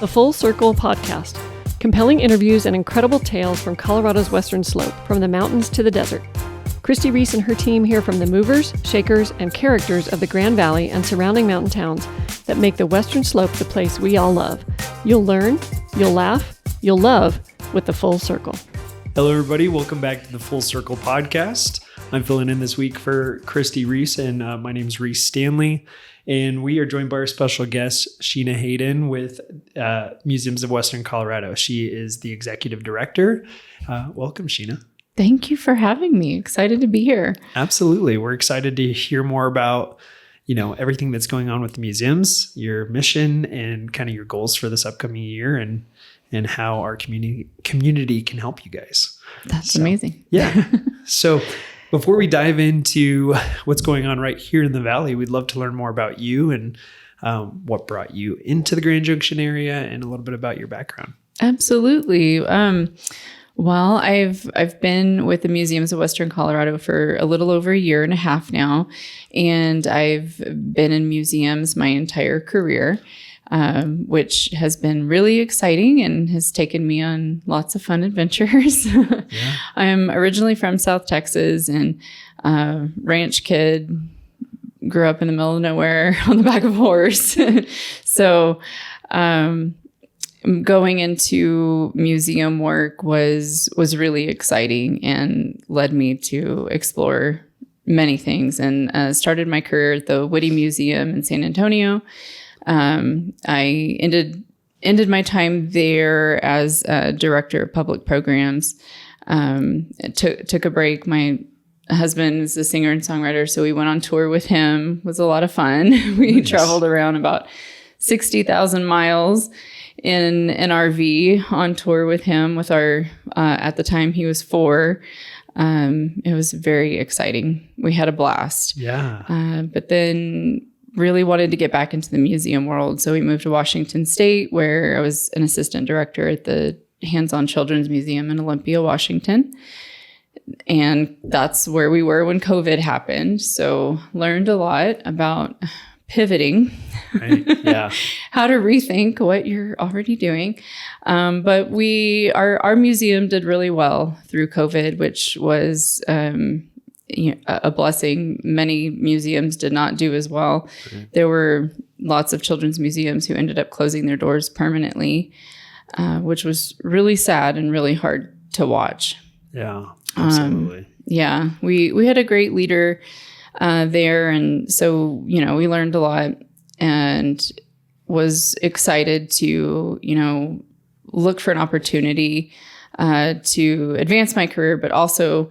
The Full Circle Podcast. Compelling interviews and incredible tales from Colorado's western slope, from the mountains to the desert. Christy Reece and her team hear from the movers, shakers, and characters of the Grand Valley and surrounding mountain towns that make the western slope the place we all love. You'll learn, you'll laugh, you'll love with The Full Circle. Hello, everybody. Welcome back to the Full Circle Podcast. I'm filling in this week for Christy Reece, and my name is Reece Stanley. And we are joined by our special guest, Shenna Hayden with Museums of Western Colorado. She is the executive director. Welcome, Shenna. Thank you for having me. Excited to be here. Absolutely. We're excited to hear more about, everything that's going on with the museums, your mission, and kind of your goals for this upcoming year, and how our community can help you guys. That's amazing. Yeah. So before we dive into what's going on right here in the Valley, we'd love to learn more about you and what brought you into the Grand Junction area and a little bit about your background. Absolutely. Well, I've been with the Museums of Western Colorado for a little over a year and a half now, and I've been in museums my entire career, which has been really exciting and has taken me on lots of fun adventures. Yeah. I'm originally from South Texas and ranch kid, grew up in the middle of nowhere on the back of a horse. So going into museum work was really exciting and led me to explore many things, and started my career at the Whitty Museum in San Antonio. I ended my time there as a director of public programs. Took a break. My husband is a singer and songwriter, so we went on tour with him. It was a lot of fun. We Nice. Traveled around about 60,000 miles in an RV on tour with him with our, at the time he was 4. It was very exciting. We had a blast. Yeah. But then really wanted to get back into the museum world. So we moved to Washington State, where I was an assistant director at the Hands-On Children's Museum in Olympia, Washington. And that's where we were when COVID happened. So learned a lot about pivoting, right. Yeah. how to rethink what you're already doing. But our museum did really well through COVID, which was a blessing. Many museums did not do as well. Okay. There were lots of children's museums who ended up closing their doors permanently, which was really sad and really hard to watch. Yeah, absolutely. We had a great leader there. And so, we learned a lot and was excited to, look for an opportunity to advance my career, but also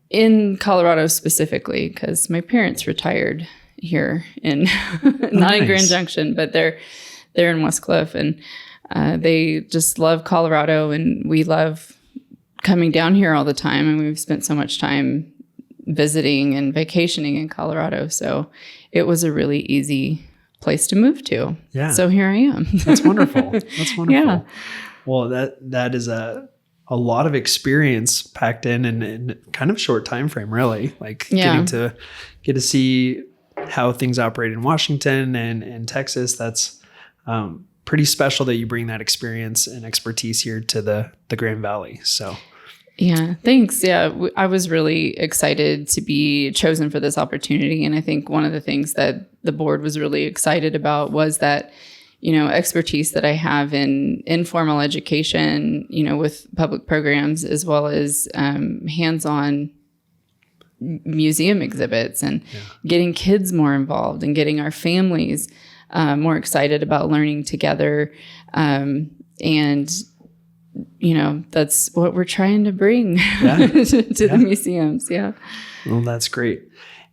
in Colorado specifically, because my parents retired here in not in Grand Junction, but they're in Westcliff, and they just love Colorado, and we love coming down here all the time, and we've spent so much time visiting and vacationing in Colorado, so it was a really easy place to move to. Yeah. So here I am. That's wonderful. That's wonderful. Yeah. Well, that is a lot of experience packed in kind of short time frame, really. Like getting to see how things operate in Washington and Texas. That's pretty special that you bring that experience and expertise here to the Grand Valley. So. Yeah, thanks. Yeah, I was really excited to be chosen for this opportunity. And I think one of the things that the board was really excited about was that, expertise that I have in informal education, with public programs, as well as hands-on museum exhibits, and getting kids more involved and getting our families more excited about learning together. That's what we're trying to bring to the museums. Yeah. Well, that's great.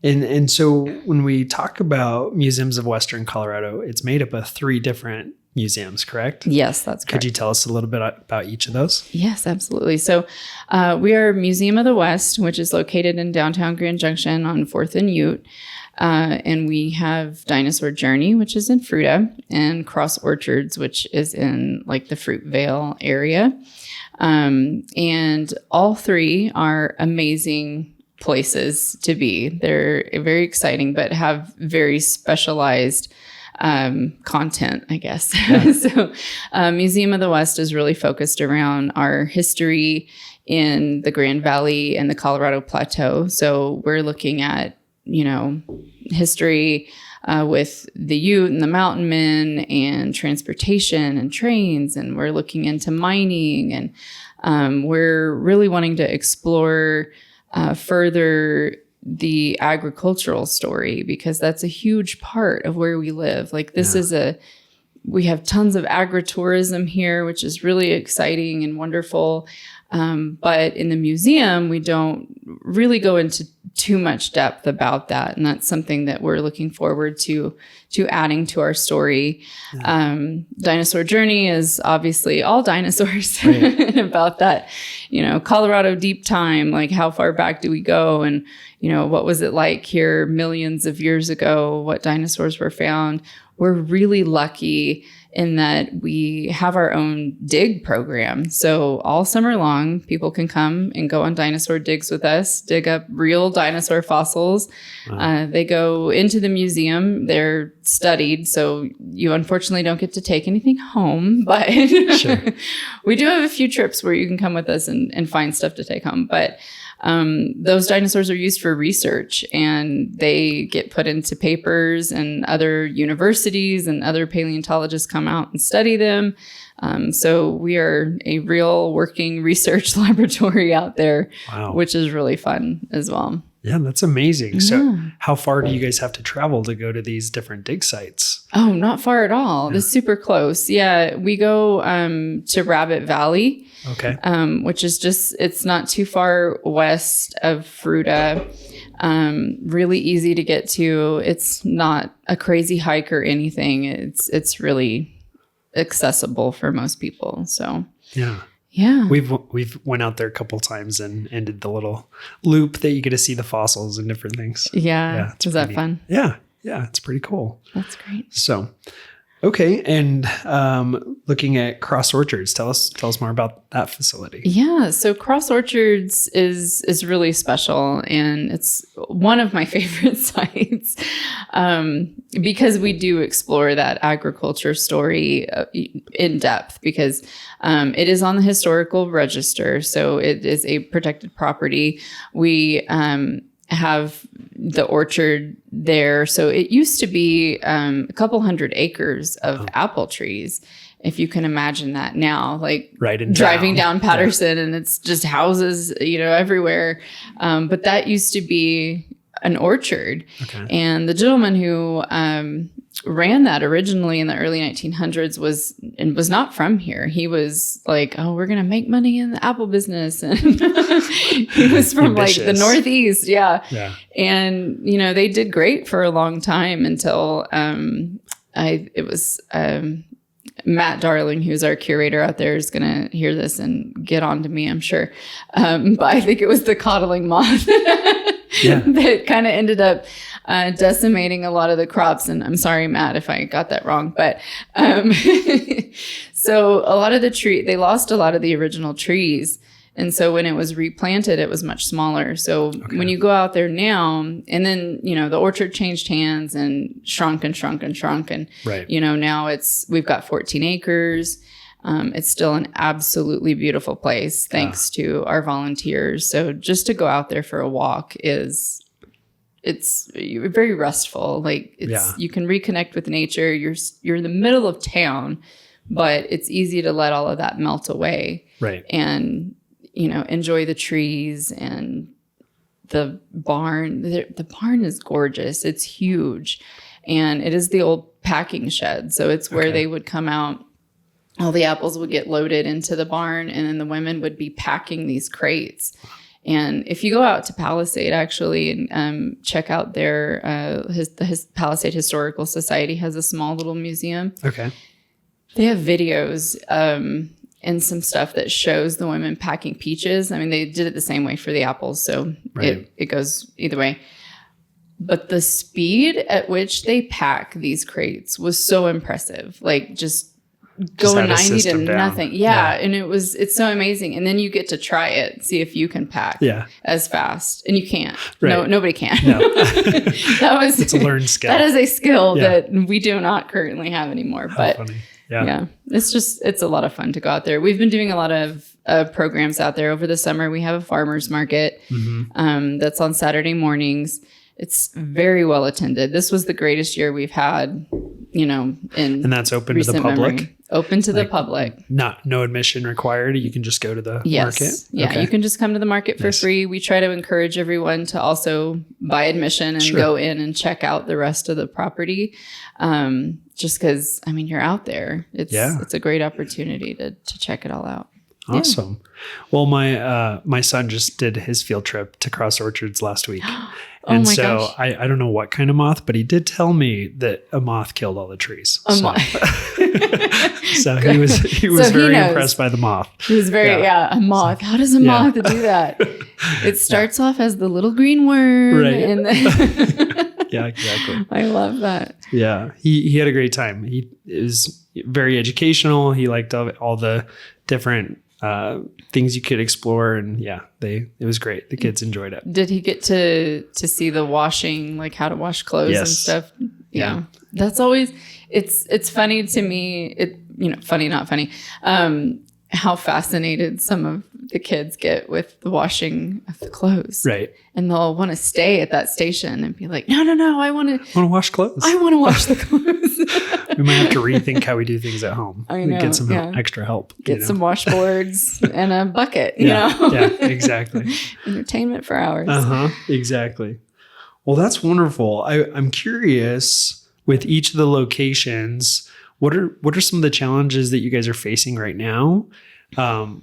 And so when we talk about Museums of Western Colorado, it's made up of 3 different museums, correct? Yes, that's correct. Could you tell us a little bit about each of those? Yes, absolutely. So we are Museum of the West, which is located in downtown Grand Junction on 4th and Ute. And we have Dinosaur Journey, which is in Fruita, and Cross Orchards, which is in like the Fruitvale area. And all 3 are amazing places to be. They're very exciting, but have very specialized content, I guess. Yeah. So Museum of the West is really focused around our history in the Grand Valley and the Colorado Plateau. So we're looking at, history with the Ute and the Mountain Men and transportation and trains. And we're looking into mining. And we're really wanting to explore further the agricultural story, because that's a huge part of where we live. Like this is we have tons of agritourism here, which is really exciting and wonderful. But in the museum, we don't really go into too much depth about that. And that's something that we're looking forward to adding to our story. Yeah. Dinosaur Journey is obviously all dinosaurs. Right. And about that, Colorado deep time, like how far back do we go? And, what was it like here millions of years ago? What dinosaurs were found? We're really lucky in that we have our own dig program. So all summer long, people can come and go on dinosaur digs with us, dig up real dinosaur fossils. Wow. They go into the museum. They're studied. So you unfortunately don't get to take anything home, but sure. We do have a few trips where you can come with us and find stuff to take home. But those dinosaurs are used for research, and they get put into papers, and other universities and other paleontologists come out and study them. So we are a real working research laboratory out there, wow. Which is really fun as well. Yeah, that's amazing. So how far do you guys have to travel to go to these different dig sites? Oh, not far at all. Yeah. It's super close. Yeah, we go to Rabbit Valley. Okay. Which is it's not too far west of Fruita. Really easy to get to. It's not a crazy hike or anything. It's really accessible for most people. So yeah. We've went out there a couple times and did the little loop that you get to see the fossils and different things. Yeah. Is that fun? Yeah. Yeah. It's pretty cool. That's great. So, okay. And looking at Cross Orchards, tell us more about that facility. Yeah. So Cross Orchards is really special, and it's one of my favorite sites because we do explore that agriculture story in depth, because it is on the historical register. So it is a protected property. We have the orchard there. So it used to be a couple hundred acres of apple trees. If you can imagine that now, like driving down Patterson and it's just houses, everywhere. But that used to be an orchard. Okay. And the gentleman who ran that originally in the early 1900s was not from here. He was like, oh, we're going to make money in the apple business. And he was from like the Northeast. Yeah. And, they did great for a long time until Matt Darling, who's our curator out there, is going to hear this and get on to me, I'm sure. But I think it was the coddling moth that kind of ended up decimating a lot of the crops. And I'm sorry, Matt, if I got that wrong. But so a lot of they lost a lot of the original trees. And so when it was replanted, it was much smaller. So when you go out there now, and then, the orchard changed hands and shrunk. And right. Now we've got 14 acres. It's still an absolutely beautiful place, thanks to our volunteers. So just to go out there for a walk it's very restful. Like you can reconnect with nature. You're in the middle of town, but it's easy to let all of that melt away. Right. And enjoy the trees and the barn. The barn is gorgeous. It's huge. And it is the old packing shed. So it's where they would come out. All the apples would get loaded into the barn, and then the women would be packing these crates. And if you go out to Palisade, actually, and check out their the Palisade Historical Society has a small little museum. Okay. They have videos and some stuff that shows the women packing peaches. I mean, they did it the same way for the apples, so it goes either way. But the speed at which they pack these crates was so impressive. Like, just Just go had a 90 to system down. nothing. Yeah. And it's so amazing. And then you get to try it, see if you can pack as fast. And you can't. Right. No, nobody can. No. It's a learned skill. That is a skill that we do not currently have anymore. How but funny. It's a lot of fun to go out there. We've been doing a lot of programs out there over the summer. We have a farmer's market that's on Saturday mornings. It's very well attended. This was the greatest year we've had, and that's open to the public. Memory. Open to the public. No admission required. You can just go to the market. Yeah, okay. You can just come to the market for free. We try to encourage everyone to also buy admission and go in and check out the rest of the property. Just because, you're out there. It's a great opportunity to check it all out. Awesome. Yeah. Well, my son just did his field trip to Cross Orchards last week. And gosh. I don't know what kind of moth, but he did tell me that a moth killed all the trees. So he was very impressed by the moth. He was very, a moth. How does a moth do that? It starts off as the little green worm. Right. And then yeah, exactly. I love that. Yeah. He had a great time. He is very educational. He liked all the different things you could explore, and it was great. The kids enjoyed it. Did he get to see the washing, like how to wash clothes and stuff? Yeah. That's always it's funny to me. Funny, not funny. How fascinated some of the kids get with the washing of the clothes. Right. And they'll want to stay at that station and be like, no, I want to wash clothes. I want to wash the clothes. We might have to rethink how we do things at home. I know. Get some extra help. Get some washboards and a bucket, Yeah, exactly. Entertainment for hours. Exactly. Well, that's wonderful. I'm curious, with each of the locations, what are some of the challenges that you guys are facing right now?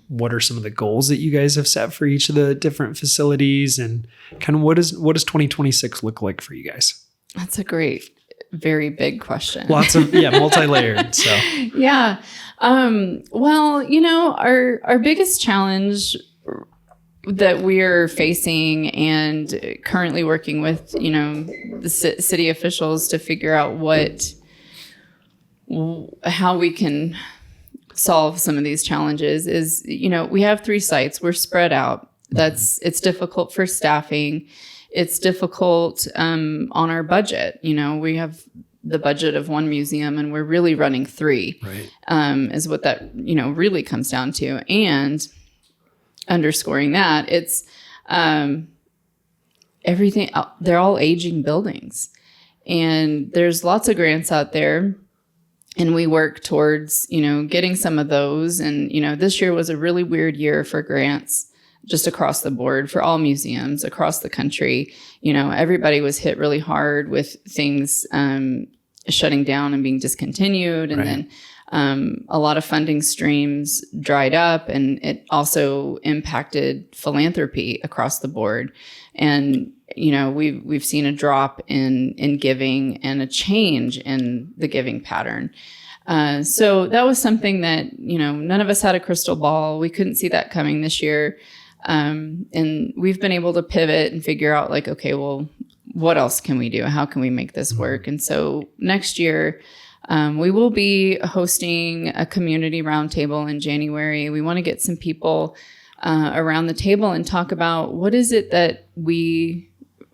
What are some of the goals that you guys have set for each of the different facilities, and kind of what does 2026 look like for you guys? That's a great, very big question. Lots of multi-layered. So well, our biggest challenge that we're facing and currently working with, the city officials to figure out how we can solve some of these challenges is, we have 3 sites. We're spread out. It's difficult for staffing. It's difficult on our budget. We have the budget of 1 museum and we're really running 3, right. Is what that, really comes down to. And underscoring that, it's everything. They're all aging buildings, and there's lots of grants out there. And we work towards, getting some of those. And, this year was a really weird year for grants just across the board for all museums across the country. Everybody was hit really hard with things shutting down and being discontinued. And then a lot of funding streams dried up, and it also impacted philanthropy across the board. And we've seen a drop in giving and a change in the giving pattern. So that was something that, none of us had a crystal ball. We couldn't see that coming this year. And we've been able to pivot and figure out okay, well, what else can we do? How can we make this work? And so next year, we will be hosting a community roundtable in January. We want to get some people around the table and talk about what is it that we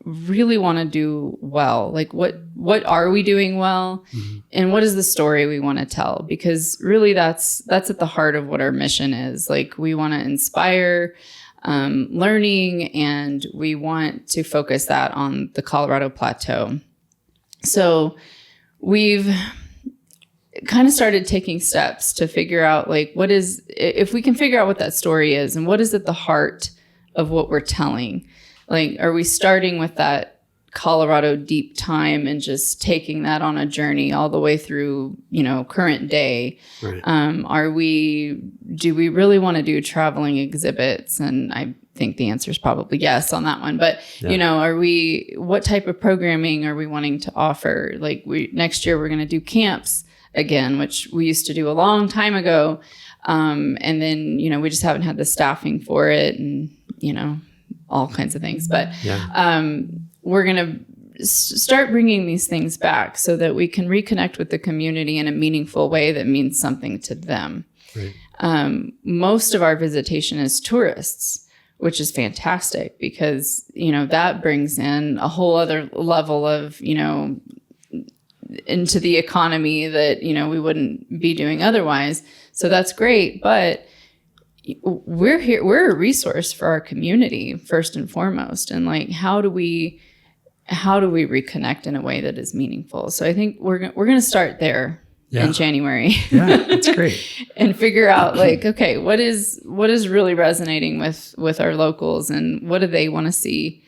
really want to do well. What are we doing well, and what is the story we want to tell? Because really that's at the heart of what our mission is. We want to inspire learning, and we want to focus that on the Colorado Plateau. So we've kind of started taking steps to figure out if we can figure out what that story is and what is at the heart of what we're telling. Are we starting with that Colorado deep time and just taking that on a journey all the way through, current day? Right. Do we really want to do traveling exhibits? And I think the answer is probably yes on that one. But, what type of programming are we wanting to offer? Next year we're going to do camps again, which we used to do a long time ago. And then, we just haven't had the staffing for it, and, all kinds of things. But we're going to start bringing these things back so that we can reconnect with the community in a meaningful way that means something to them. Right. Most of our visitation is tourists, which is fantastic because, that brings in a whole other level of, into the economy that, we wouldn't be doing otherwise. So that's great. But we're here, we're a resource for our community first and foremost. And like, how do we reconnect in a way that is meaningful? So I think we're going to start there in January. Yeah, that's great. And figure out like, okay, what is really resonating with our locals, and what do they want to see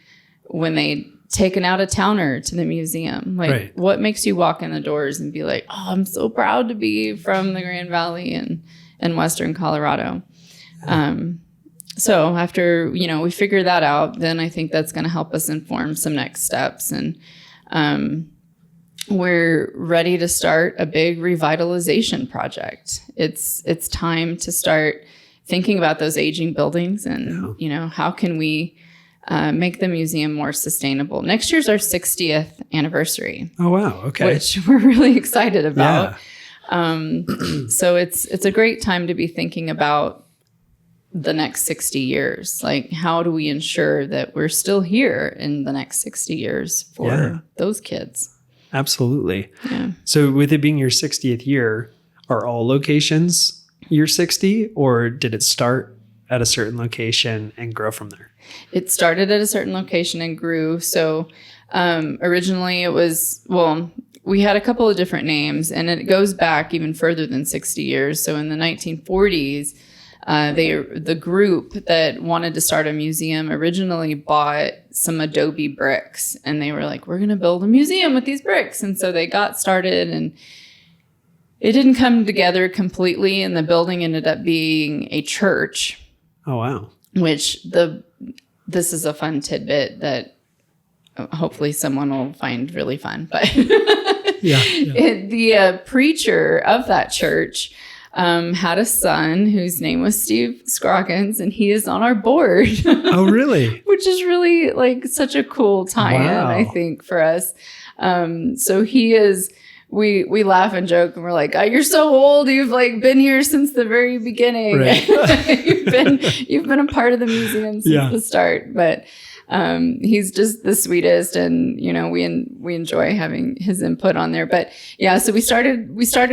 when they take an out-of-towner to the museum? Like, what makes you walk in the doors and be like, oh, I'm so proud to be from the Grand Valley and Western Colorado. So after, we figure that out, then I think that's going to help us inform some next steps. And we're ready to start a big revitalization project. It's time to start thinking about those aging buildings and, how can we make the museum more sustainable. Next year's our 60th anniversary. Oh, wow. Okay. Which we're really excited about. Yeah. So it's a great time to be thinking about the next 60 years. Like, how do we ensure that we're still here in the next 60 years for those kids? Absolutely. Yeah. So with it being your 60th year, are all locations year 60, or did it start at a certain location and grow from there? It started at a certain location and grew. So originally it was, we had a couple of different names, and it goes back even further than 60 years. So in the 1940s, the group that wanted to start a museum originally bought some adobe bricks, and they were like, we're going to build a museum with these bricks. And so they got started, and it didn't come together completely, and the building ended up being a church. Oh, wow. Which this is a fun tidbit that hopefully someone will find really fun. But the preacher of that church had a son whose name was Steve Scroggins, and he is on our board. Oh, really? Which is really like such a cool tie-in, I think, for us. So he is. We laugh and joke, and we're like, oh, "You're so old. You've like been here since the very beginning. Right. you've been a part of the museum since the start." But he's just the sweetest, and we enjoy having his input on there. But so we started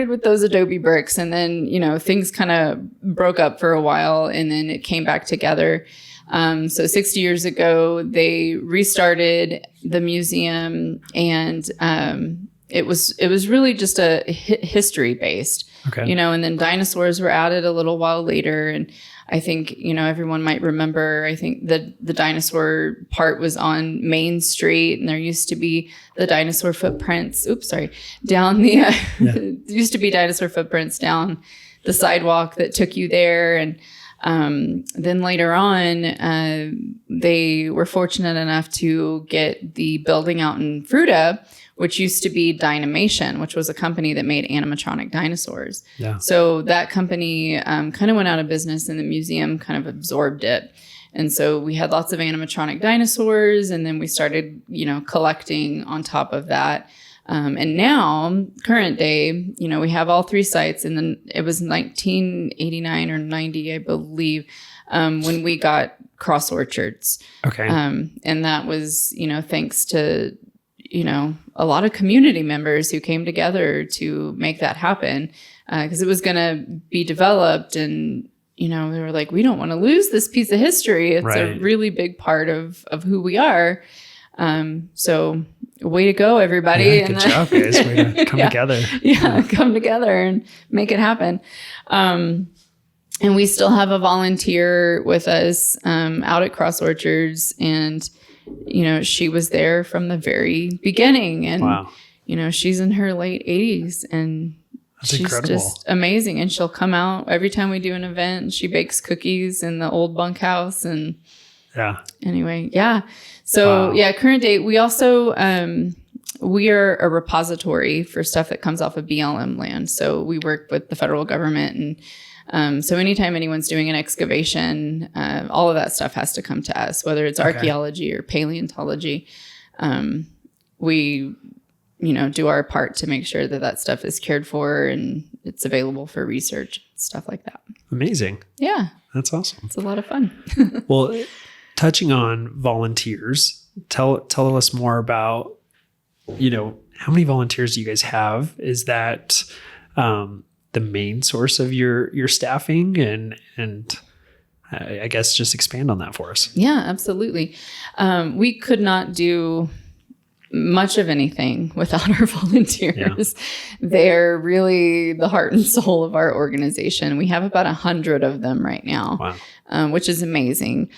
with those adobe bricks, and then things kind of broke up for a while, and then it came back together. So 60 years ago, they restarted the museum, and it was really just a history based, and then dinosaurs were added a little while later. And I think, everyone might remember, I think the dinosaur part was on Main Street, and there used to be the dinosaur footprints. Down the, used to be dinosaur footprints down the sidewalk that took you there. And then later on, they were fortunate enough to get the building out in Fruta, which used to be Dynamation, which was a company that made animatronic dinosaurs. Yeah. So that company kind of went out of business, and the museum kind of absorbed it. And so we had lots of animatronic dinosaurs, and then we started, collecting on top of that. And now, current day, we have all three sites. And then it was 1989 or 90, I believe, when we got Cross Orchards. Okay. And that was, thanks to a lot of community members who came together to make that happen, because it was going to be developed, and they were like, we don't want to lose this piece of history. It's a really big part of who we are. So way to go, everybody. Yeah, good job, guys. Way to come together. Come together and make it happen. And we still have a volunteer with us out at Cross Orchards, and she was there from the very beginning, and she's in her late 80s, and she's incredible. Just amazing. And she'll come out every time we do an event, and she bakes cookies in the old bunkhouse. And anyway, so current date, we also we are a repository for stuff that comes off of BLM land. So we work with the federal government, and so anytime anyone's doing an excavation, all of that stuff has to come to us, whether it's archaeology or paleontology. we, do our part to make sure that that stuff is cared for and it's available for research, stuff like that. Amazing. Yeah. That's awesome. It's a lot of fun. Well, touching on volunteers, tell us more about, how many volunteers do you guys have? Is that the main source of your staffing? And I guess just expand on that for us. Yeah, absolutely. We could not do much of anything without our volunteers. Yeah. They're really the heart and soul of our organization. We have about 100 of them right now. Wow. Which is amazing.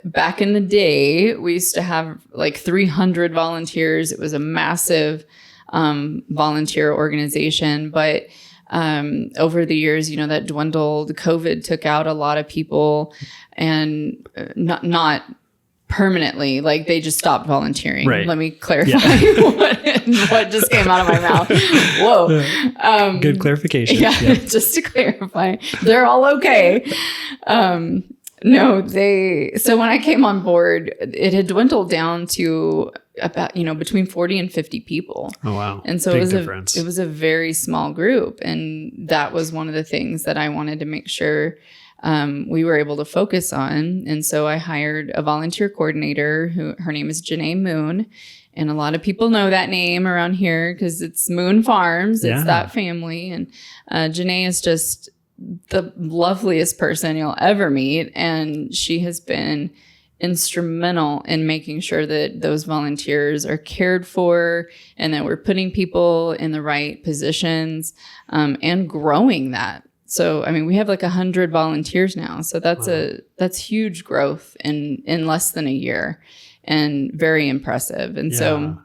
Back in the day, we used to have like 300 volunteers. It was a massive volunteer organization, but over the years, that dwindled. COVID took out a lot of people, and not permanently, like they just stopped volunteering. Right. Let me clarify what just came out of my mouth. Whoa. Good clarification. Yeah, just to clarify, they're all okay. No, so when I came on board, it had dwindled down to about, between 40 and 50 people. Oh, wow. And so it was a very small group. And that was one of the things that I wanted to make sure we were able to focus on. And so I hired a volunteer coordinator her name is Janae Moon. And a lot of people know that name around here because it's Moon Farms. It's that family. And Janae is just the loveliest person you'll ever meet. And she has been instrumental in making sure that those volunteers are cared for and that we're putting people in the right positions and growing that. So, we have like 100 volunteers now. So that's huge growth in less than a year and very impressive. And so,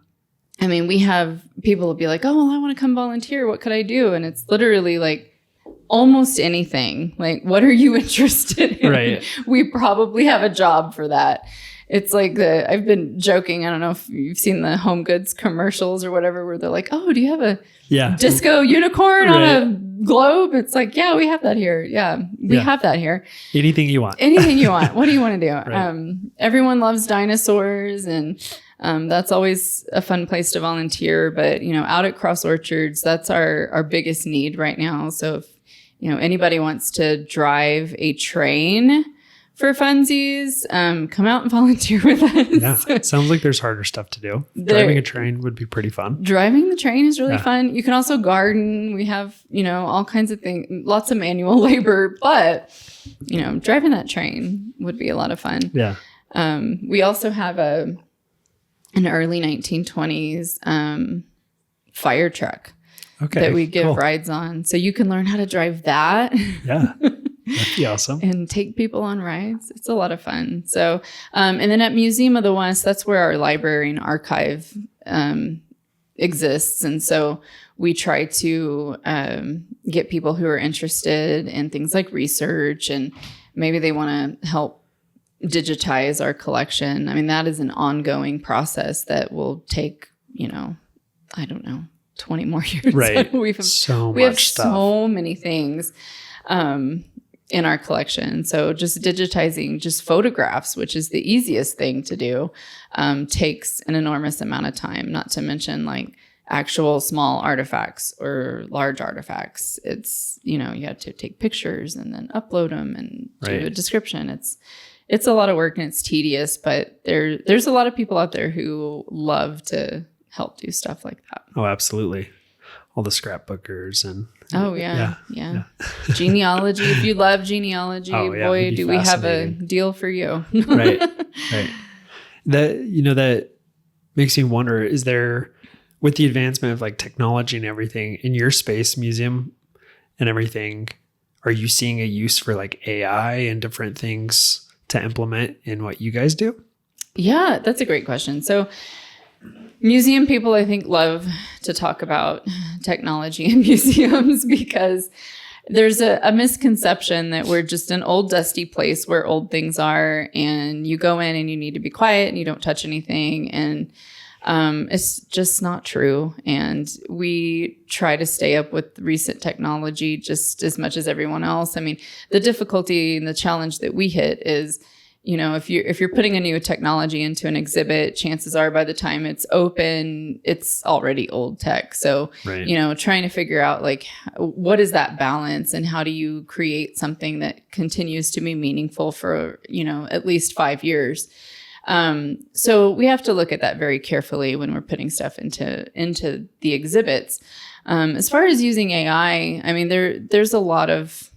we have people will be like, oh, well, I want to come volunteer. What could I do? And it's literally like almost anything. Like, what are you interested in? Right. We probably have a job for that. It's like I've been joking. I don't know if you've seen the Home Goods commercials or whatever, where they're like, oh, do you have a disco unicorn on a globe? It's like, yeah, we have that here. Yeah, we have that here. Anything you want. Anything you want. What do you want to do? Right. Everyone loves dinosaurs, and that's always a fun place to volunteer. But, out at Cross Orchards, that's our biggest need right now. So if, anybody wants to drive a train for funsies, come out and volunteer with us. Yeah, it sounds like there's harder stuff to do. Driving a train would be pretty fun. Driving the train is really fun. You can also garden. We have, all kinds of things, lots of manual labor, but, driving that train would be a lot of fun. Yeah. We also have an early 1920s fire truck that we give rides on. So you can learn how to drive that. Yeah. That'd be awesome. And take people on rides. It's a lot of fun. So, and then at Museum of the West, that's where our library and archive exists. And so we try to get people who are interested in things like research, and maybe they want to help digitize our collection. That is an ongoing process that will take, 20 more years. Right. we have so many things in our collection. So just digitizing just photographs, which is the easiest thing to do, takes an enormous amount of time, not to mention like actual small artifacts or large artifacts. It's, you have to take pictures and then upload them and do a description. It's a lot of work and it's tedious, but there's a lot of people out there who love to help do stuff like that. Oh, absolutely. All the scrapbookers and yeah. Genealogy. If you love genealogy, boy, do we have a deal for you. Right. That makes me wonder, is there, with the advancement of like technology and everything in your space, museum and everything, are you seeing a use for like AI and different things to implement in what you guys do? Yeah, that's a great question. So museum people, I think, love to talk about technology in museums because there's a misconception that we're just an old, dusty place where old things are, and you go in and you need to be quiet and you don't touch anything. And it's just not true. And we try to stay up with recent technology just as much as everyone else. The difficulty and the challenge that we hit is, if you're putting a new technology into an exhibit, chances are by the time it's open, it's already old tech. So, trying to figure out like, what is that balance and how do you create something that continues to be meaningful for, at least 5 years. So we have to look at that very carefully when we're putting stuff into the exhibits. As far as using AI, I mean, there's a lot of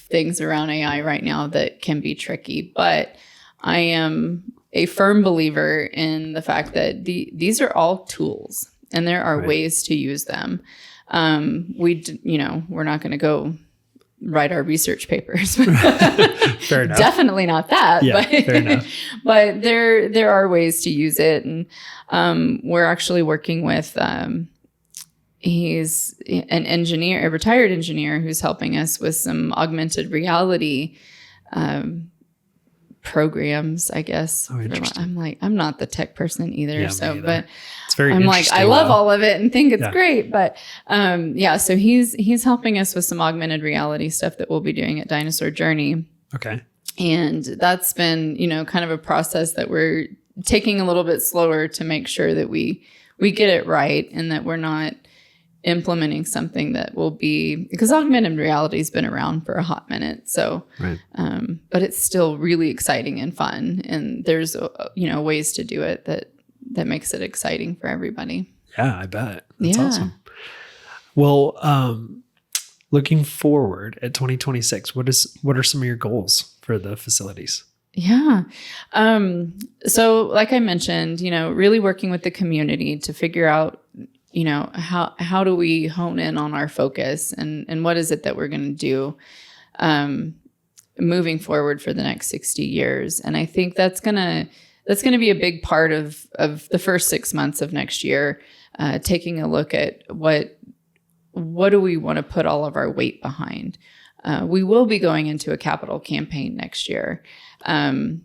things around AI right now that can be tricky, but I am a firm believer in the fact that these are all tools and there are ways to use them. We're not going to go write our research papers. Fair enough. Definitely not that. Yeah, but, fair enough. But there are ways to use it. And we're actually working with, he's an engineer, a retired engineer who's helping us with some augmented reality programs, I guess. Oh, interesting. I'm not the tech person either. Yeah, but it's very I'm like, I love all of it and think it's Yeah. great. But so he's helping us with some augmented reality stuff that we'll be doing at Dinosaur Journey. Okay. And that's been, kind of a process that we're taking a little bit slower to make sure that we get it right and that we're not implementing something that will be, because augmented reality has been around for a hot minute. So, but it's still really exciting and fun. And there's, ways to do it that makes it exciting for everybody. Yeah, I bet. That's awesome. Well, looking forward at 2026, what are some of your goals for the facilities? Yeah. So like I mentioned, really working with the community to figure out, how do we hone in on our focus and what is it that we're going to do moving forward for the next 60 years. And I think that's going to be a big part of the first 6 months of next year, taking a look at what do we want to put all of our weight behind. We will be going into a capital campaign next year. And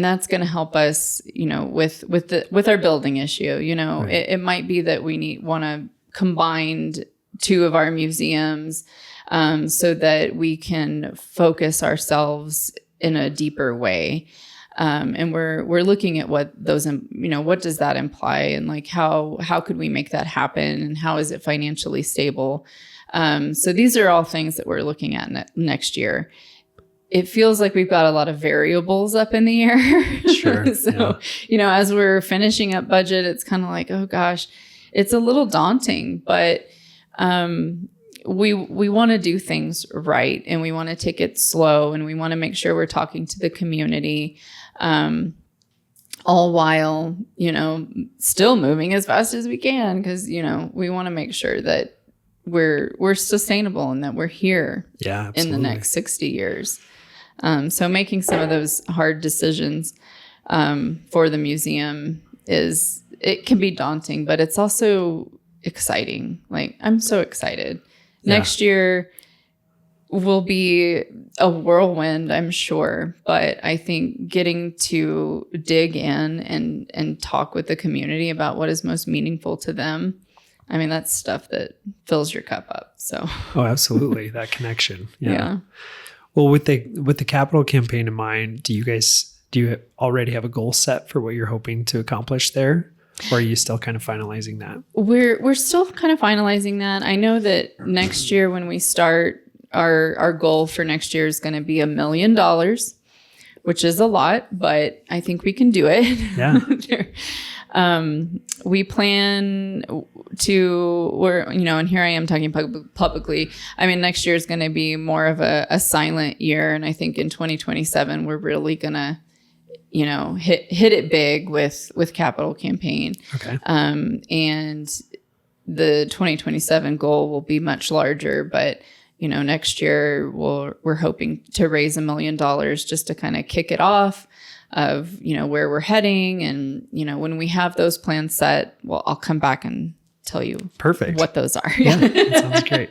that's going to help us, with our building issue. It might be that we want to combine 2 of our museums so that we can focus ourselves in a deeper way. And we're looking at what those, what does that imply, and like how could we make that happen, and how is it financially stable? So these are all things that we're looking at next year. It feels like we've got a lot of variables up in the air. Sure. So, as we're finishing up budget, it's kind of like, oh gosh, it's a little daunting, but we want to do things right, and we want to take it slow, and we want to make sure we're talking to the community, all while, still moving as fast as we can, because, we want to make sure that we're sustainable and that we're here in the next 60 years. So making some of those hard decisions for the museum it can be daunting, but it's also exciting. Like, I'm so excited. Yeah. Next year will be a whirlwind, I'm sure. But I think getting to dig in and talk with the community about what is most meaningful to them, I mean, that's stuff that fills your cup up. So. Oh, absolutely. That connection. Yeah. Well, with the capital campaign in mind, do you already have a goal set for what you're hoping to accomplish there? Or are you still kind of finalizing that? We're still kind of finalizing that. I know that next year when we start, our goal for next year is going to be $1 million, which is a lot, but I think we can do it. Yeah. We plan to, and here I am talking publicly. I mean, next year is going to be more of a silent year. And I think in 2027, we're really going to, hit it big with capital campaign. Okay. And the 2027 goal will be much larger, but next year we're hoping to raise $1 million just to kind of kick it off of, where we're heading. And, when we have those plans set, well, I'll come back and tell you what those are. Yeah, that sounds great.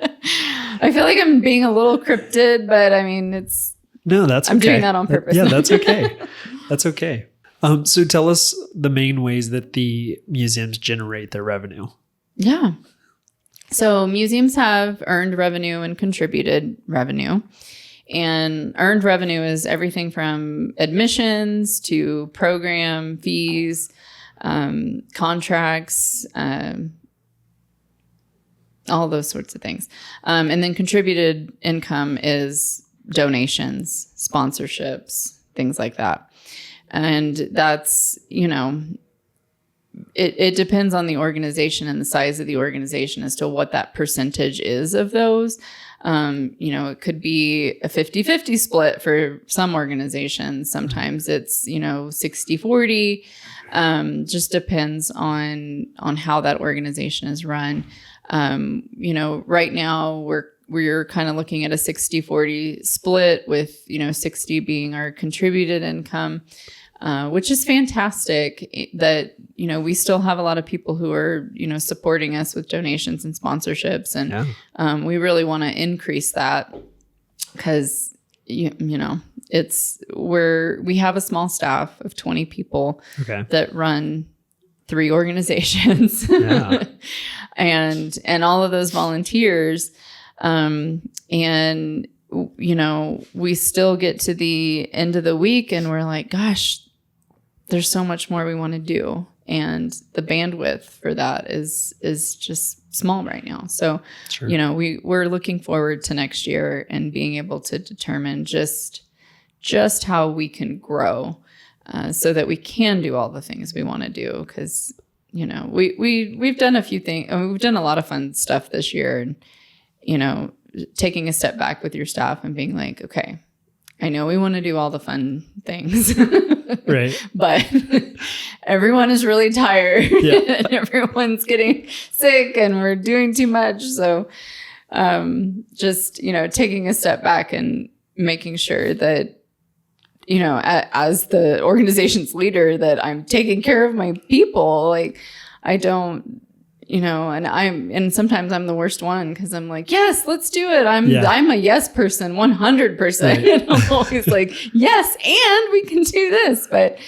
I feel like I'm being a little cryptid, but I mean, that's okay. I'm doing that on purpose. Yeah, that's okay. That's okay. So tell us the main ways that the museums generate their revenue. Yeah. So museums have earned revenue and contributed revenue. And earned revenue is everything from admissions to program fees, contracts, all those sorts of things. And then contributed income is donations, sponsorships, things like that. And that's, it depends on the organization and the size of the organization as to what that percentage is of those. It could be a 50-50 split for some organizations. Sometimes it's, 60-40. Just depends on how that organization is run. Right now we're kind of looking at a 60-40 split with, 60 being our contributed income, which is fantastic that, we still have a lot of people who are, supporting us with donations and sponsorships. And we really want to increase that because, we have a small staff of 20 people that run 3 organizations. Yeah. and all of those volunteers. We still get to the end of the week and we're like, gosh, there's so much more we want to do. And the bandwidth for that is just small right now. So, sure. We're looking forward to next year and being able to determine just how we can grow, so that we can do all the things we want to do. Cause, we've done a few things. We've done a lot of fun stuff this year, and, taking a step back with your staff and being like, okay, I know we want to do all the fun things, right? But everyone is really tired, and everyone's getting sick, and we're doing too much. So, taking a step back and making sure that, as the organization's leader, that I'm taking care of my people. Like, I don't. And sometimes I'm the worst one because I'm like, yes, let's do it. I'm a yes person, 100%. Right. And I'm always like, yes, and we can do this. But,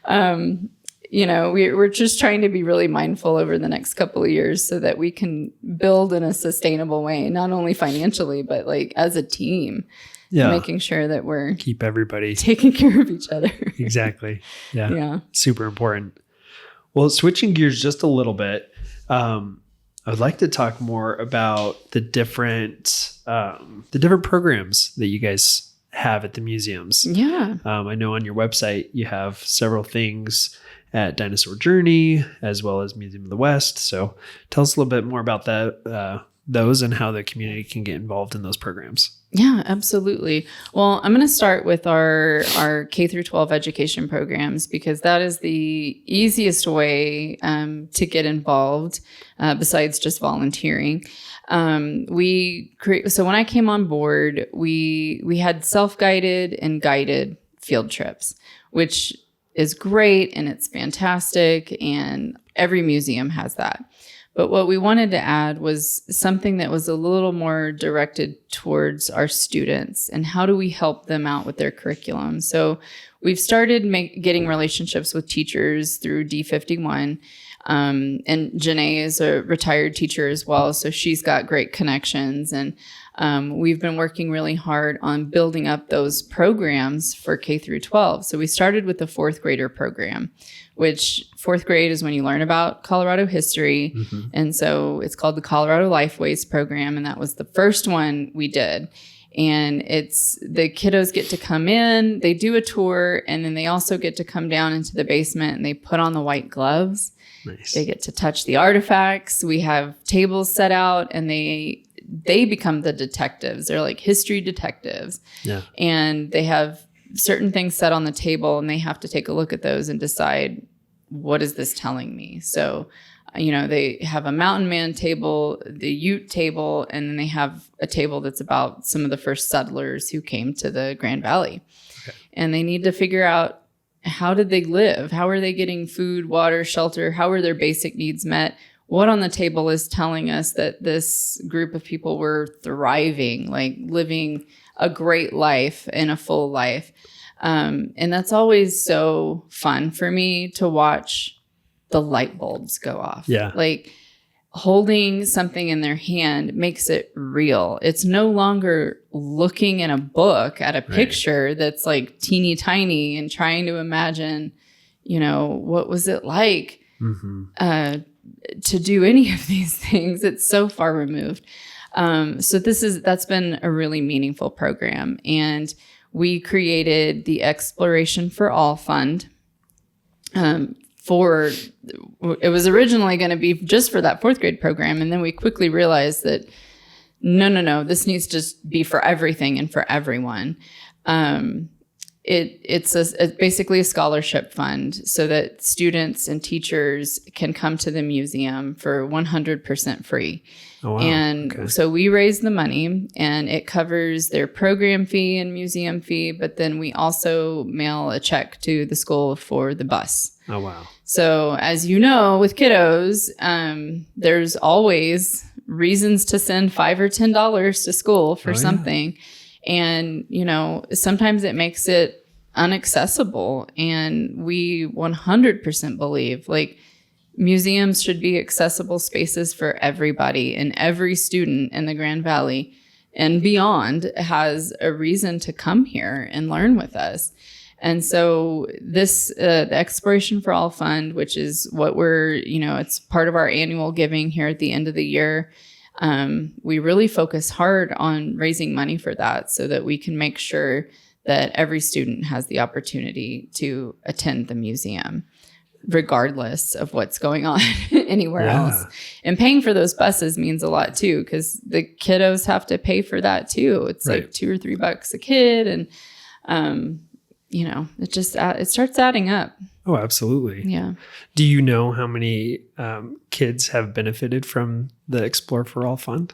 we're just trying to be really mindful over the next couple of years so that we can build in a sustainable way, not only financially, but like as a team. Yeah. Making sure that we're keep everybody taking care of each other. Exactly. Yeah. Yeah. Super important. Well, switching gears just a little bit. I would like to talk more about the different programs that you guys have at the museums. Yeah. I know on your website you have several things at Dinosaur Journey as well as Museum of the West. So tell us a little bit more about those and how the community can get involved in those programs. Yeah, absolutely. Well, I'm going to start with our K through 12 education programs because that is the easiest way to get involved besides just volunteering. So when I came on board, we had self-guided and guided field trips, which is great and it's fantastic, and every museum has that. But what we wanted to add was something that was a little more directed towards our students and how do we help them out with their curriculum. So we've started getting relationships with teachers through D51. And Janae is a retired teacher as well, so she's got great connections. And we've been working really hard on building up those programs for K through 12. So we started with the 4th grader program, which 4th grade is when you learn about Colorado history. Mm-hmm. And so it's called the Colorado Lifeways program. And that was the first one we did. And it's the kiddos get to come in, they do a tour, and then they also get to come down into the basement and they put on the white gloves. Nice. They get to touch the artifacts. We have tables set out and they become the detectives. They're like history detectives. Yeah. And they have certain things set on the table and they have to take a look at those and decide, what is this telling me? So, they have a mountain man table, the Ute table, and then they have a table that's about some of the first settlers who came to the Grand Valley. Okay. And they need to figure out, how did they live? How are they getting food, water, shelter? How are their basic needs met? What on the table is telling us that this group of people were thriving, like living a great life and a full life? And that's always so fun for me to watch the light bulbs go off. Yeah. Like holding something in their hand makes it real. It's no longer looking in a book at a picture that's like teeny tiny and trying to imagine, what was it like to do any of these things. It's so far removed. So that's been a really meaningful program. And we created the Exploration for All Fund. It was originally going to be just for that 4th grade program. And then we quickly realized that no, this needs to be for everything and for everyone. It's basically a scholarship fund so that students and teachers can come to the museum for 100% free. Oh, wow. And so we raise the money, and it covers their program fee and museum fee, but then we also mail a check to the school for the bus. Oh, wow. So as you know, with kiddos, there's always reasons to send $5 or $10 to school for something. And, sometimes it makes it inaccessible. And we 100% believe museums should be accessible spaces for everybody, and every student in the Grand Valley and beyond has a reason to come here and learn with us. And so this, the Exploration for All Fund, which is what it's part of our annual giving here at the end of the year. We really focus hard on raising money for that so that we can make sure that every student has the opportunity to attend the museum, regardless of what's going on anywhere else. And paying for those buses means a lot too, because the kiddos have to pay for that too. It's like $2 or $3 a kid. And, it starts adding up. Oh, absolutely. Yeah. Do you know how many kids have benefited from the Explore for All Fund?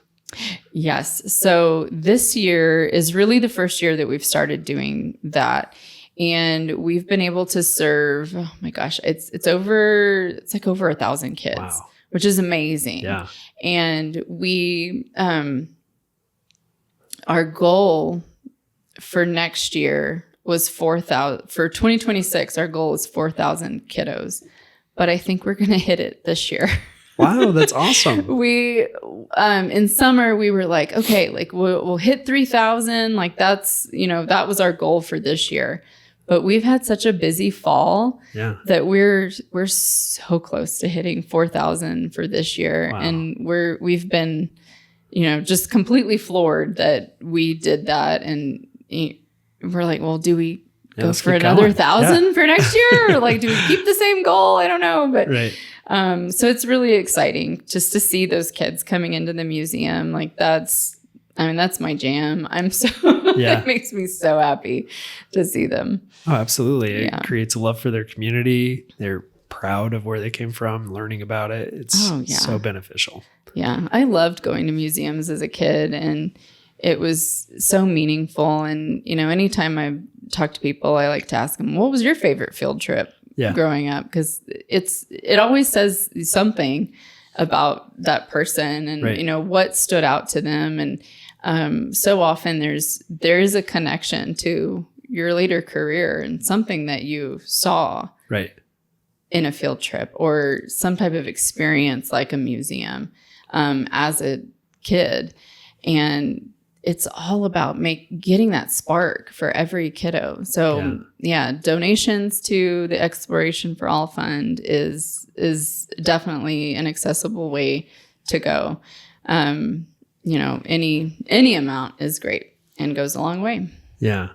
Yes. So this year is really the first year that we've started doing that. And we've been able to serve, oh my gosh, it's over 1,000 kids, which is amazing. Yeah. And we, our goal for next year was 4,000. For 2026, our goal is 4,000 kiddos, but I think we're going to hit it this year. Wow, that's awesome. We, in summer, we were like, okay, we'll hit 3,000. That was our goal for this year. But we've had such a busy fall that we're so close to hitting 4,000 for this year. Wow. And we've been, just completely floored that we did that. And we're like, well, do we go for another 1,000 for next year? Or do we keep the same goal? I don't know. But so it's really exciting just to see those kids coming into the museum. That's my jam. It makes me so happy to see them. Oh, absolutely. It creates a love for their community. They're proud of where they came from, learning about it. It's so beneficial. Yeah. I loved going to museums as a kid, and it was so meaningful. And, anytime I talk to people, I like to ask them, what was your favorite field trip growing up? Because it always says something about that person and, what stood out to them. And so often there is a connection to your later career and something that you saw in a field trip or some type of experience like a museum as a kid. And it's all about getting that spark for every kiddo. So donations to the Exploration for All Fund is definitely an accessible way to go. Any amount is great and goes a long way. Yeah.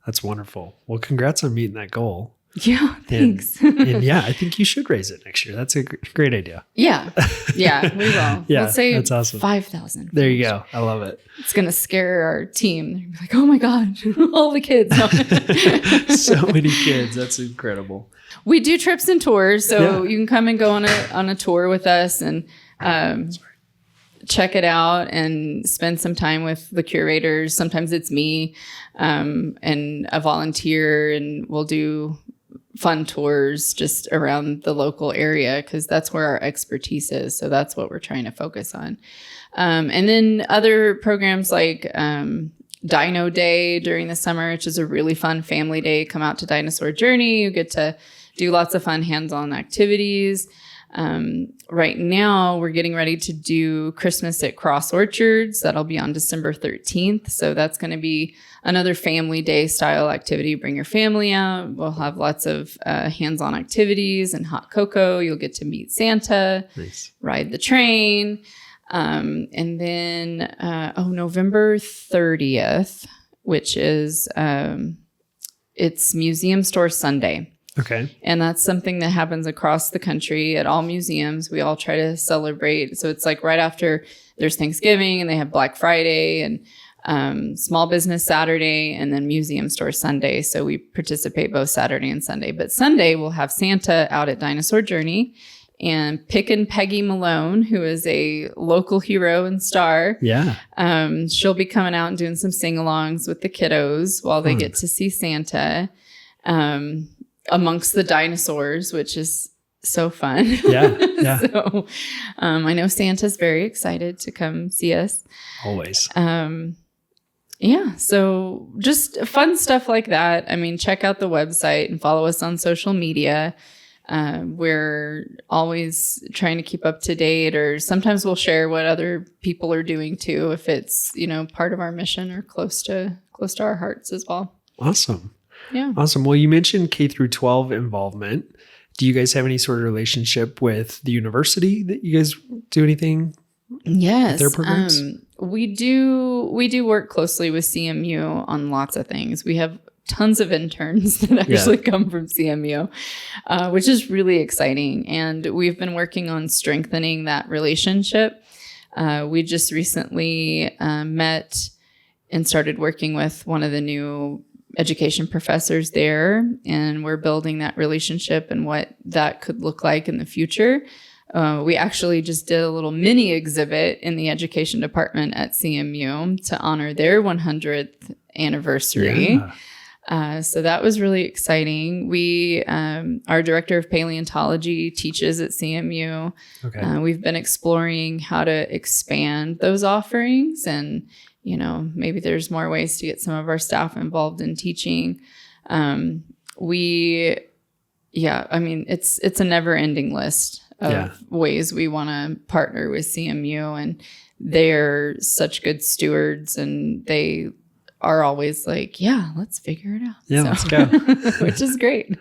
That's wonderful. Well, congrats on meeting that goal. Yeah, thanks. And I think you should raise it next year. That's a great idea. Yeah, we will. Let's say that's awesome. 5,000. There you go. I love it. It's going to scare our team. They're like, oh my God, all the kids. So many kids. That's incredible. We do trips and tours. So you can come and go on a tour with us and check it out and spend some time with the curators. Sometimes it's me and a volunteer, and we'll do fun tours just around the local area because that's where our expertise is. So that's what we're trying to focus on. And then other programs like Dino Day during the summer, which is a really fun family day. Come out to Dinosaur Journey. You get to do lots of fun hands-on activities. Right now, we're getting ready to do Christmas at Cross Orchards. That'll be on December 13th. So that's going to be another family day style activity. Bring your family out. We'll have lots of hands-on activities and hot cocoa. You'll get to meet Santa, Nice. Ride the train. And then, November 30th, which is, it's Museum Store Sunday. Okay. And that's something that happens across the country at all museums. We all try to celebrate. So it's like right after there's Thanksgiving and they have Black Friday and Small Business Saturday and then Museum Store Sunday. So we participate both Saturday and Sunday. But Sunday we'll have Santa out at Dinosaur Journey and Pickin' Peggy Malone, who is a local hero and star. Yeah. She'll be coming out and doing some sing-alongs with the kiddos while they get to see Santa. Amongst the dinosaurs, which is so fun. Yeah. Yeah. So I know Santa's very excited to come see us. Always. Yeah. So just fun stuff like that. I mean, check out the website and follow us on social media. We're always trying to keep up to date, or sometimes we'll share what other people are doing too, if it's, part of our mission or close to our hearts as well. Awesome. Yeah. Awesome. Well, you mentioned K through 12 involvement. Do you guys have any sort of relationship with the university that you guys do anything? Yes. With their programs? We do work closely with CMU on lots of things. We have tons of interns that actually come from CMU, which is really exciting. And we've been working on strengthening that relationship. We just recently met and started working with one of the new education professors there, and we're building that relationship and what that could look like in the future. We actually just did a little mini exhibit in the education department at CMU to honor their 100th anniversary. Yeah. So that was really exciting. Our director of paleontology teaches at CMU. Okay. We've been exploring how to expand those offerings, and maybe there's more ways to get some of our staff involved in teaching. It's a never ending list of ways we want to partner with CMU, and they're such good stewards, and they are always like, yeah, let's figure it out. Yeah, let's go. Which is great.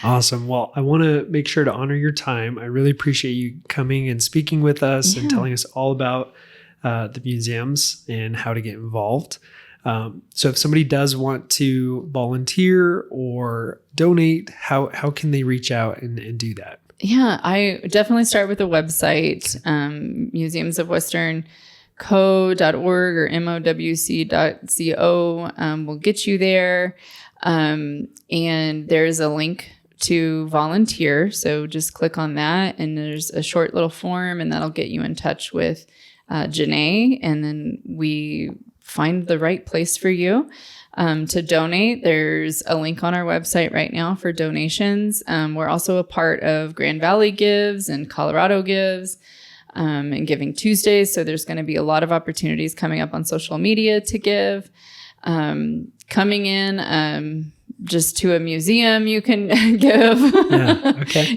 Awesome. Well, I want to make sure to honor your time. I really appreciate you coming and speaking with us and telling us all about the museums and how to get involved. So if somebody does want to volunteer or donate, how can they reach out and do that? Yeah, I definitely start with the website, museumsofwesternco.org or mowc.co will get you there. And there's a link to volunteer. So just click on that, and there's a short little form, and that'll get you in touch with Janae, and then we find the right place for you to donate. There's a link on our website right now for donations. We're also a part of Grand Valley Gives and Colorado Gives and Giving Tuesdays. So there's going to be a lot of opportunities coming up on social media to give. Coming in just to a museum, you can give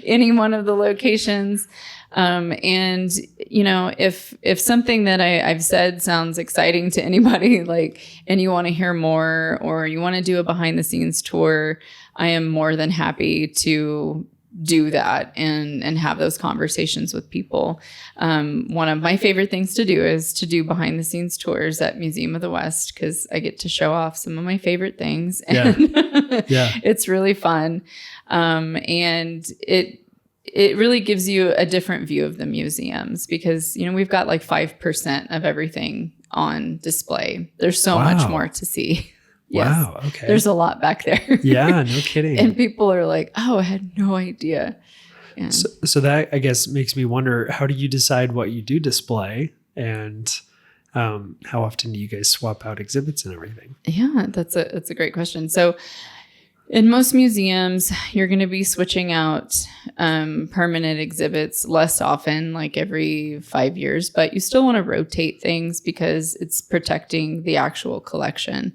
any one of the locations. And if something that I've said sounds exciting to anybody, and you want to hear more, or you want to do a behind the scenes tour, I am more than happy to do that and have those conversations with people. One of my favorite things to do is to do behind the scenes tours at Museum of the West, because I get to show off some of my favorite things. And it's really fun. And it really gives you a different view of the museums, because, we've got 5% of everything on display. There's so much more to see. Yes. Wow. Okay. There's a lot back there. Yeah, no kidding. And people are like, oh, I had no idea. And so that, I guess, makes me wonder, how do you decide what you do display, and how often do you guys swap out exhibits and everything? Yeah, that's a great question. So in most museums, you're going to be switching out permanent exhibits less often, like every 5 years, but you still want to rotate things because it's protecting the actual collection.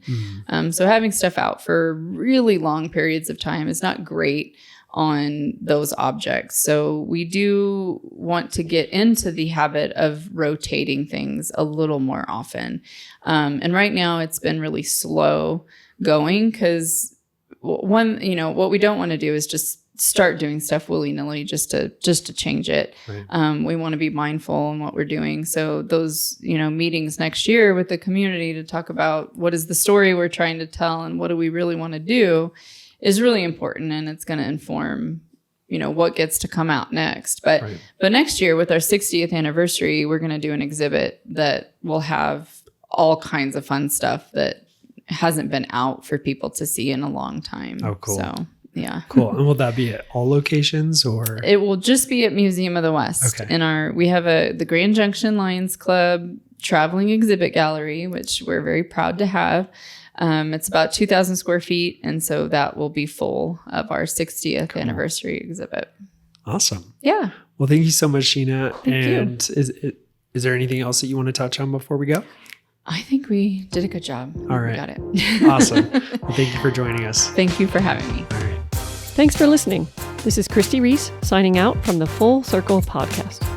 So having stuff out for really long periods of time is not great on those objects. So we do want to get into the habit of rotating things a little more often. And right now it's been really slow going because what we don't want to do is just start doing stuff willy-nilly just to change it. Right. We want to be mindful in what we're doing. So those, meetings next year with the community to talk about what is the story we're trying to tell and what do we really want to do is really important, and it's going to inform, what gets to come out next. But next year with our 60th anniversary, we're going to do an exhibit that will have all kinds of fun stuff that hasn't been out for people to see in a long time. Oh, cool. So, yeah. Cool. And will that be at all locations or? It will just be at Museum of the West. Okay. We have the Grand Junction Lions Club traveling exhibit gallery, which we're very proud to have. It's about 2,000 square feet. And so that will be full of our 60th anniversary exhibit. Awesome. Yeah. Well, thank you so much, Shenna. Thank you. Is there anything else that you want to touch on before we go? I think we did a good job. All right. We got it. Awesome. Well, thank you for joining us. Thank you for having me. All right. Thanks for listening. This is Christy Reece signing out from the Full Circle Podcast.